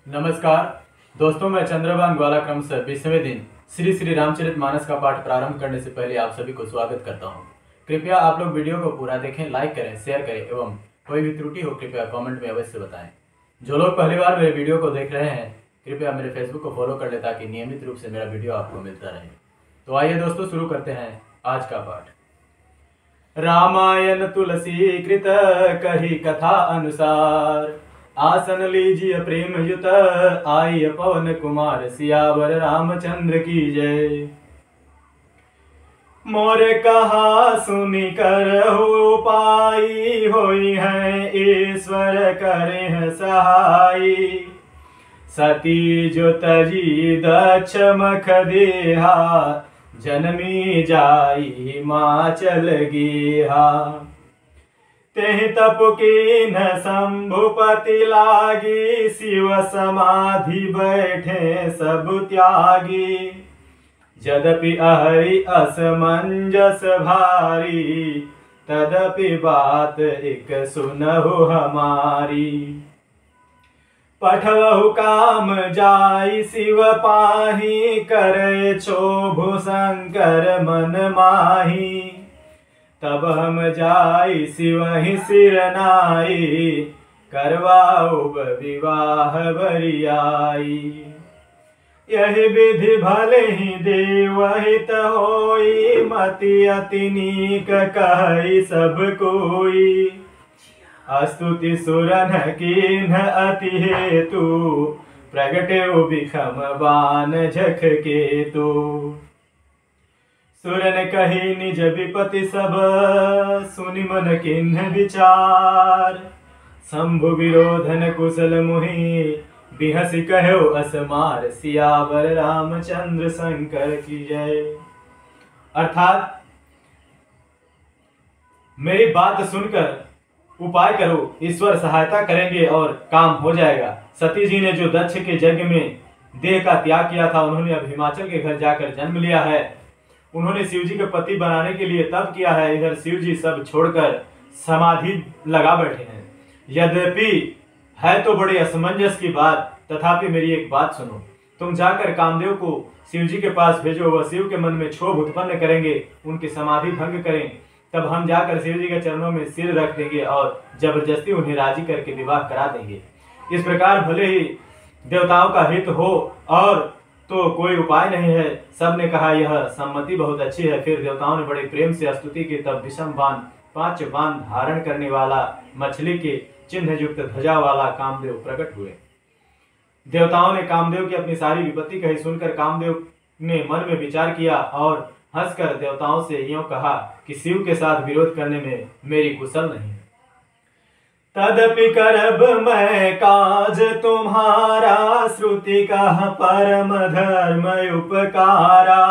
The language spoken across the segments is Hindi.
नमस्कार दोस्तों, मैं चंद्रभान ग्वाला क्रम से 20वें दिन श्री श्री रामचरितमानस का पाठ प्रारंभ करने से पहले आप सभी को स्वागत करता हूं। कृपया आप लोग वीडियो को पूरा देखें, लाइक करें, शेयर करें एवं कोई भी त्रुटि हो कृपया कमेंट में अवश्य बताएं। जो लोग पहली बार मेरे वीडियो को देख रहे हैं कृपया मेरे फेसबुक को फॉलो कर लें ताकि नियमित रूप से मेरा वीडियो आपको मिलता रहे। तो आइए दोस्तों, शुरू करते हैं आज का पाठ। रामायण तुलसी कृत कही कथा अनुसार, आसन लीजिए प्रेम युत आइए पवन कुमार, सियावर रामचंद्र की जय। मोरे कहा सुनी कर हो पाई, होई है ईश्वर करे है सहाई। सती जो तजी दक्ष मख देहा, जनमी जाई माँ चल गेहा। तेहि तप कीन शंभुपति लागी, शिव समाधि बैठे सब त्यागी। यद्यपि अहरि असमंजस भारी, तदपि बात एक सुनहु हमारी। पठवहु काम जाई शिव पाही, करे क्षोभु शंकर मन माही। तब हम जाई शिवहि सिर नाई, करवाओ विवाह बरियाई। यही विधि भले ही देवहित होई, मति अति नीक कहि सब कोई। स्तुति सुरन कीन्ह अति हेतु, प्रगटे बिखम बान झख केतु। सुरन कही निज विपति सब, सुनि मन किन्ह विचार। शंभु विरोधन कुशल मुहि, बिहसि कहो असमार। सियावर रामचंद्र शंकर की जय। अर्थात मेरी बात सुनकर उपाय करो, ईश्वर सहायता करेंगे और काम हो जाएगा। सती जी ने जो दक्ष के यज्ञ में देह का त्याग किया था, उन्होंने अब हिमाचल के घर जाकर जन्म लिया है। उन्होंने शिव जी के पति बनाने के लिए तप किया है। इधर शिव जी सब छोड़कर समाधि लगा बैठे हैं। यद्यपि है तो बड़ी असमंजस की बात, तथापि मेरी एक बात सुनो। तुम जाकर कामदेव को शिव जी के पास भेजो, वह शिव के मन में क्षोभ उत्पन्न करेंगे, उनकी समाधि भंग करें। तब हम जाकर शिव जी के चरणों में सिर रख देंगे और जबरदस्ती उन्हें राजी करके विवाह करा देंगे। इस प्रकार भले ही देवताओं का हित हो और तो कोई उपाय नहीं है। सब ने कहा यह सम्मति बहुत अच्छी है। फिर देवताओं ने बड़े प्रेम से स्तुति की। तब विषम बाण 5 बाण धारण करने वाला, मछली के चिन्ह युक्त ध्वजा वाला कामदेव प्रकट हुए। देवताओं ने कामदेव की अपनी सारी विपत्ति कही। सुनकर कामदेव ने मन में विचार किया और हंसकर देवताओं से यूं कहा कि शिव के साथ विरोध करने में मेरी कुशल नहीं है। तदपि करब मैं काज तुम्हारा, श्रुति कह परम धर्म उपकारा।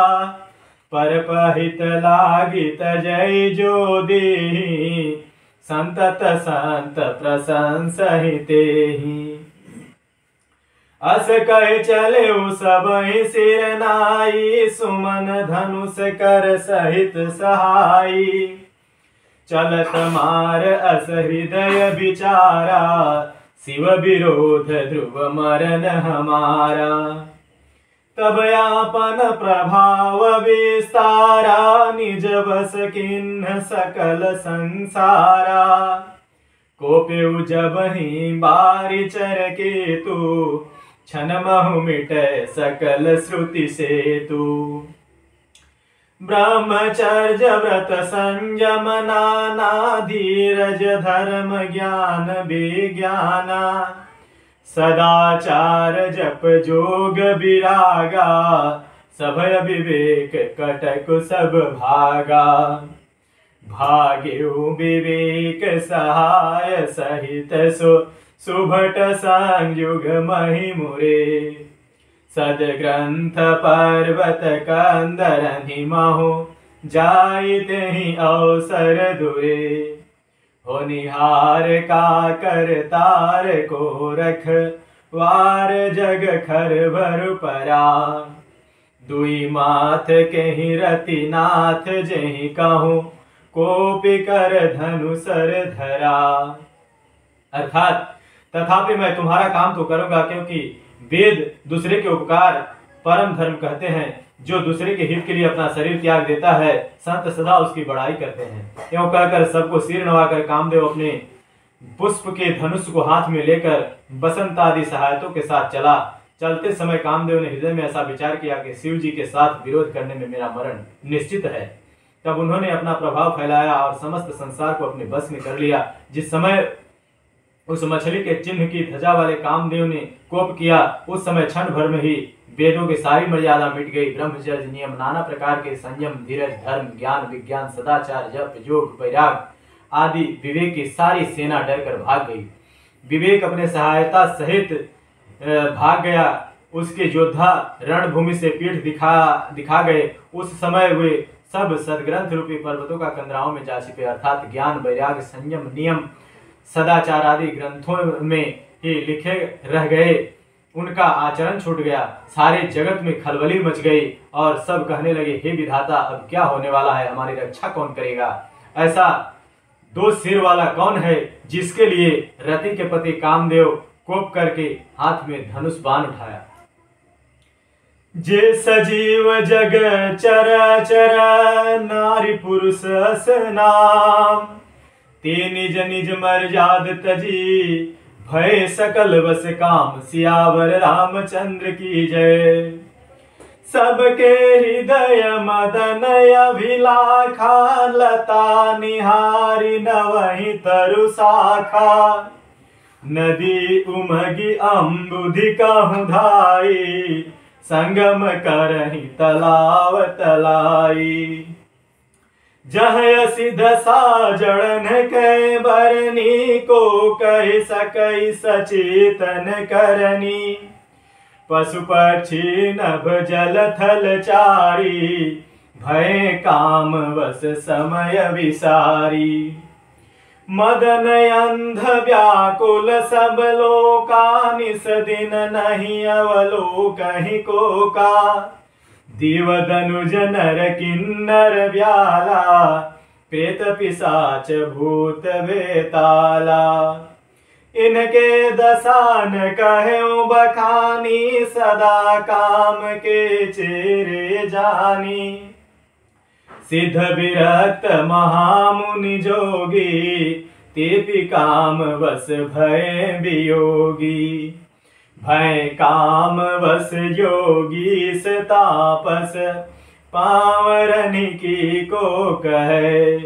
पर पहित लागित जय जो देहि, संतत संत प्रशंसहि तेहि। अस कह चले सबहि सिर नाई, सुमन धनुष कर सहित सहाई। चलत मार अस हृदय विचारा, शिव विरोध ध्रुव मरण हमारा। तब आपन प्रभाव विस्तारा, निज बस किन्ह सकल संसारा। कोप्यु जबहि बारि चर केतु, क्षण महु मिटै सकल श्रुति सेतु। ब्रह्मचर्य व्रत संयम नाना, धीरज धर्म ज्ञान विज्ञाना। सदाचार जप जोग विरागा, सभय विवेक कटक सब भागा। भाग्यु विवेक सहाय सहित सुभट संयुग महि मुरे। सदग्रंथ पर्वत कंदर निमहु, जाई तेहि अवसर दुरे। हो निहार का करतार को रख, वार जग खर भर परा। दुई माथ केहि रति नाथ जेहि कहूँ, कोपि कर धनुसर धरा। अर्थात तथापि मैं तुम्हारा काम तो करूंगा, क्योंकि वेद दूसरे के उपकार परम धर्म कहते हैं। जो दूसरे के हित के लिए अपना शरीर त्याग देता है, संत सदा उसकी बड़ाई करते हैं। यूं कहकर सबको सिर नवाकर कामदेव अपने पुष्प के धनुष को हाथ में लेकर बसंत आदि सहायतों के साथ चला। चलते समय कामदेव ने हृदय में ऐसा विचार किया कि शिव जी के साथ विरोध करने में मेरा मरण निश्चित है। तब उन्होंने अपना प्रभाव फैलाया और समस्त संसार को अपने बस में कर लिया। जिस समय उस मछली के चिन्ह की ध्वजा वाले कामदेव ने कोप किया, उस समय क्षण भर में ही वेदों की सारी मर्यादा मिट गई। ब्रह्मचर्य नियम, नाना प्रकार के संयम, धीरज, धर्म, ज्ञान, विज्ञान, सदाचार, जप, योग, वैराग आदि विवेक की सारी सेना डरकर भाग गई। विवेक अपने सहायता सहित भाग गया। उसके योद्धा रणभूमि से पीठ दिखा गए। उस समय वे सब सदग्रंथ रूपी पर्वतों का कंदराओं में जा छिपे, अर्थात ज्ञान, वैराग, संयम, नियम, सदाचार आदि ग्रंथों में ही लिखे रह गए। उनका आचरण छूट गया। सारे जगत में खलबली मच गई और सब कहने लगे, हे विधाता, अब क्या होने वाला है? हमारी रक्षा कौन करेगा? ऐसा दो सिर वाला कौन है जिसके लिए रति के पति कामदेव कोप करके हाथ में धनुष बाण उठाया। जे सजीव जग चर नारी पुरुष नाम, ते निज निज मर्याद तजी, भय सकल बस काम, सियावर रामचंद्र की जय। सबके हृदय मदन अभिलाखा, लता निहारी नवहि तरु शाखा। नदी उमगी अम्बुधि कहूँ धाई, संगम करहि तलाव तलाई। जह सिध साजड़न के बरनी, को कह सकई सचेतन करनी। पशु पक्षी नभ जल थल चारी, भय काम वस समय विसारी। मदन अंध व्याकुल सब लोका, निस दिन नहीं अवलोकहि को का। दिवदनुज नर किन्नर व्याला, प्रेत पिशाच भूत बेताला। इनके दसान कहूँ बखानी, सदा काम के चेरे जानी। सिद्ध विरक्त महामुनि जोगी, तेपि काम वश भय वियोगी। भय काम वश योगी से तापस, पावरनि की को कहे।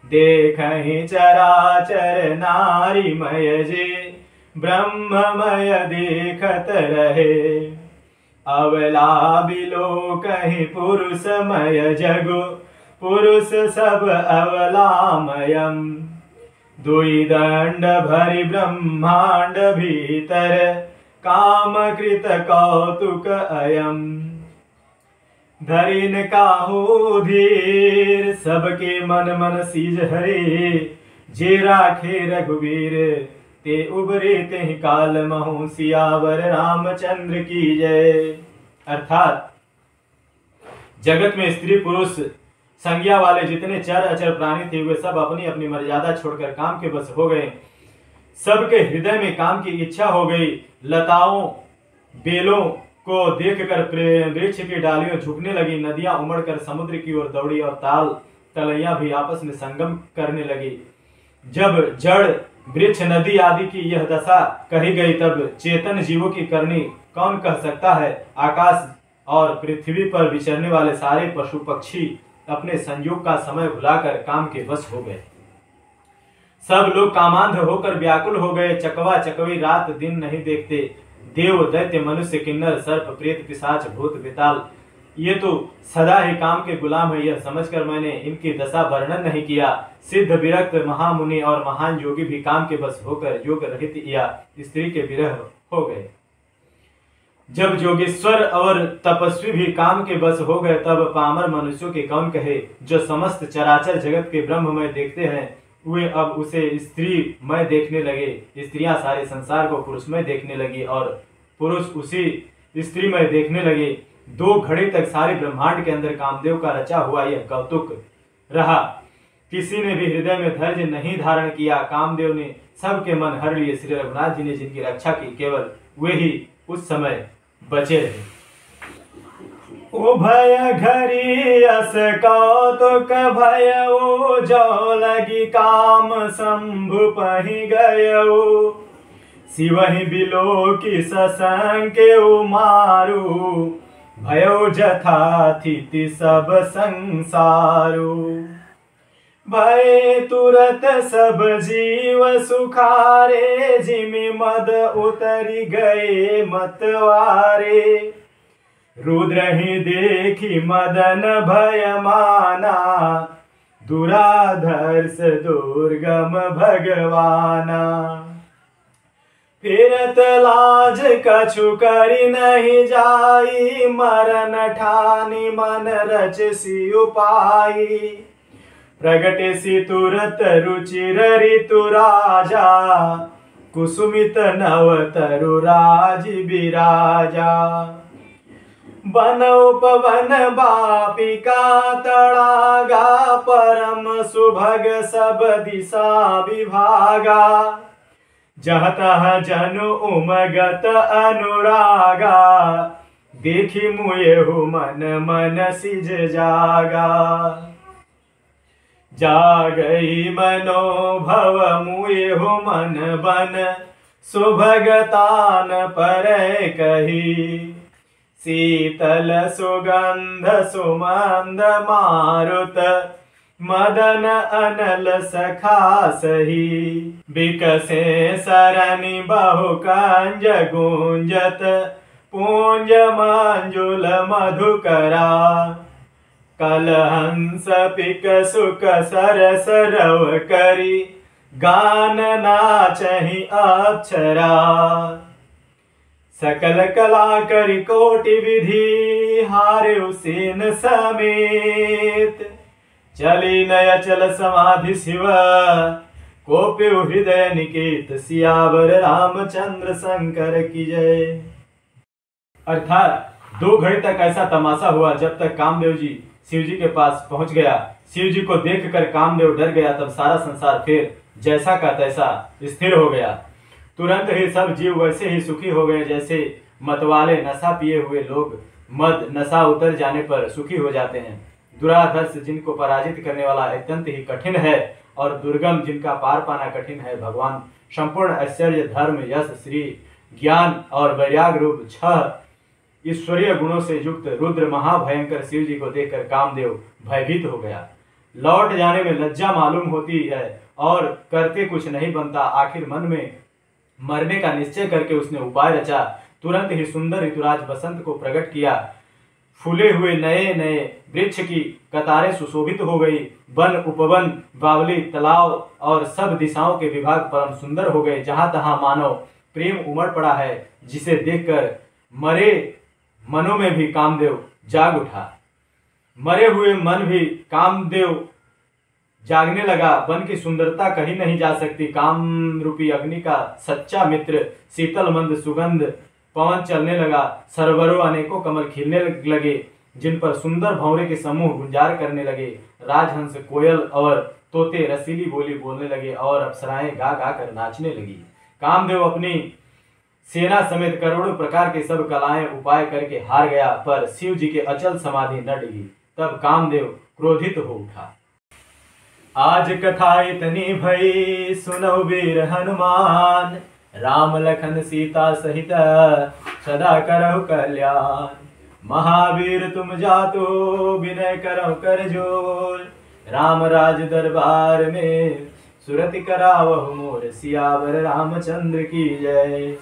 देखहि चराचर नारीमय जे, ब्रह्ममय देखत रहे। अवला बिलोकहि पुरुषमय जगु, पुरुष सब अवलामयम्। दुई दंड भरि ब्रह्मांड भीतर, काम कृत कौतुक अयम्। धरिन काहू धीर, सबके मन मन सीज हरे। जे राखे रघुवीर, ते उबरे तेहि काल महु, सियावर रामचंद्र की जय। अर्थात जगत में स्त्री पुरुष संज्ञा वाले जितने चर अचर प्राणी थे, वे सब अपनी अपनी मर्यादा छोड़कर काम के बस हो गए। सबके हृदय में काम की इच्छा हो गई। लताओं बेलों को देखकर वृक्ष की डालियां झुकने लगी। नदियां उमड़कर समुद्र की ओर दौड़ी और ताल तलैया भी आपस में संगम करने लगी। जब जड़ वृक्ष नदी आदि की यह दशा कही गई, तब चेतन जीवों की करनी कौन कह सकता है। आकाश और पृथ्वी पर विचरने वाले सारे पशु पक्षी अपने संयोग का समय भुलाकर काम के वश हो गए। सब लोग कामांध होकर व्याकुल हो गए। चकवा चकवी रात दिन नहीं देखते। देव दैत्य मनुष्य किन्नर सर्प प्रेत पिशाच भूत बेताल, ये तो सदा ही काम के गुलाम है। यह समझकर मैंने इनकी दशा वर्णन नहीं किया। सिद्ध विरक्त महामुनि और महान योगी भी काम के बस होकर योग रहित या स्त्री के विरह हो गए। जब योगेश्वर और तपस्वी भी काम के बस हो गए, तब पामर मनुष्यों के कौन कहे। जो समस्त चराचर जगत के ब्रह्ममय देखते हैं, वे अब उसे स्त्रीमय देखने लगे। स्त्रियां सारे संसार को पुरुषमय देखने लगी और पुरुष उसी स्त्रीमय देखने लगे। 2 घड़ी तक सारे ब्रह्मांड के अंदर कामदेव का रचा हुआ यह कौतुक रहा। किसी ने भी हृदय में धैर्य नहीं धारण किया। कामदेव ने सबके मन हर लिए। श्री रघुनाथ जी ने जिनकी रक्षा की, केवल वे ही उस समय बचे रहे। उभय घरी अस कौतुक भय, जो लगी काम शंभु पहि गयो। शिवहि बिलो की ससंके मारू, भयो जथाथिति सब संसारू। भय तुरत सब जीव सुखारे, जिमि मद उतरी गए मतवारे। रुद्र ही देखी मदन भय माना, दुराधर्ष दुर्गम भगवाना। फिरत लाज कछु करि नहीं जाई, मरन ठानी मन रच सी उपाई। प्रगटे सी तुरत रुचिर ऋतु राजा, कुसुमित नव तरु राज बिराजा। बन उपवन बापिका तड़ागा, परम सुभग सब दिशा विभागा। जह तह जनु उमगत अनुरागा, देखी मुएहु मन मन सिज जागा। जागई मनोभव मुएहु मन बन, सुभगतान पर कही। शीतल सुगंध सुमंद मारुत, मदन अनल सखा सही। बिकसे सरनि बहु कंज गुंजत, पूंज मंजुल मधुकरा। कलहंस पिक सुख सरस रव करी, गान नाचहि अप्सरा। सकल कला करि कोटि विधि, हार्यु सेन समेत। चली नय चल समाधि शिव, कोप्यु हृदय निकेत। सियावर रामचंद्र शंकर की जय। अर्थात 2 घड़ी तक ऐसा तमाशा हुआ जब तक कामदेव जी शिव जी के पास पहुंच गया। शिव जी को देखकर कामदेव डर गया। तब सारा संसार फिर जैसा का तैसा स्थिर हो गया। तुरंत ही सब जीव वैसे ही सुखी हो गए जैसे मतवाले नशा पिए हुए लोग मद नशा उतर जाने पर सुखी हो जाते हैं। दुराधर्ष जिनको पराजित करने वाला अत्यंत ही कठिन है, और दुर्गम जिनका पार पाना कठिन है। भगवान संपूर्ण ऐश्वर्य धर्म यश श्री ज्ञान और वैराग्य रूप 6 ईश्वरीय गुणों से युक्त रुद्र महाभयंकर शिव जी को देखकर कामदेव भयभीत हो गया। लौट जाने में लज्जा मालूम होती है और करते कुछ नहीं बनता। आखिर मन में मरने का निश्चय करके उसने उपाय रचा। तुरंत ही सुंदर ऋतुराज बसंत को प्रकट किया। फूले हुए नए नए वृक्ष की कतारें सुशोभित हो गई। वन उपवन बावली तालाब और सब दिशाओं के विभाग परम सुंदर हो गए। जहां तहां मानव प्रेम उमड़ पड़ा है, जिसे देखकर मरे मनों में भी कामदेव जाग उठा। मरे हुए मन भी कामदेव जागने लगा। वन की सुंदरता कहीं नहीं जा सकती। काम रूपी अग्नि का सच्चा मित्र शीतल मंद सुगंध पवन चलने लगा। सरोवरों अनेकों कमल खिलने लगे, जिन पर सुंदर भंवरे के समूह गुंजार करने लगे। राजहंस कोयल और तोते रसीली बोली बोलने लगे और अप्सराएं गा गा कर नाचने लगी। कामदेव अपनी सेना समेत करोड़ों प्रकार के सब कलाएं उपाय करके हार गया, पर शिव जी के अचल समाधि न डिगी। तब कामदेव क्रोधित हो उठा। आज कथा इतनी भई, सुनो वीर हनुमान। राम लखन सीता सहित सदा करहु कल्याण। महावीर तुम जातो, विनय करहु कर जोर। राम राज दरबार में सुरति करावहु मोर। सियावर रामचंद्र की जय।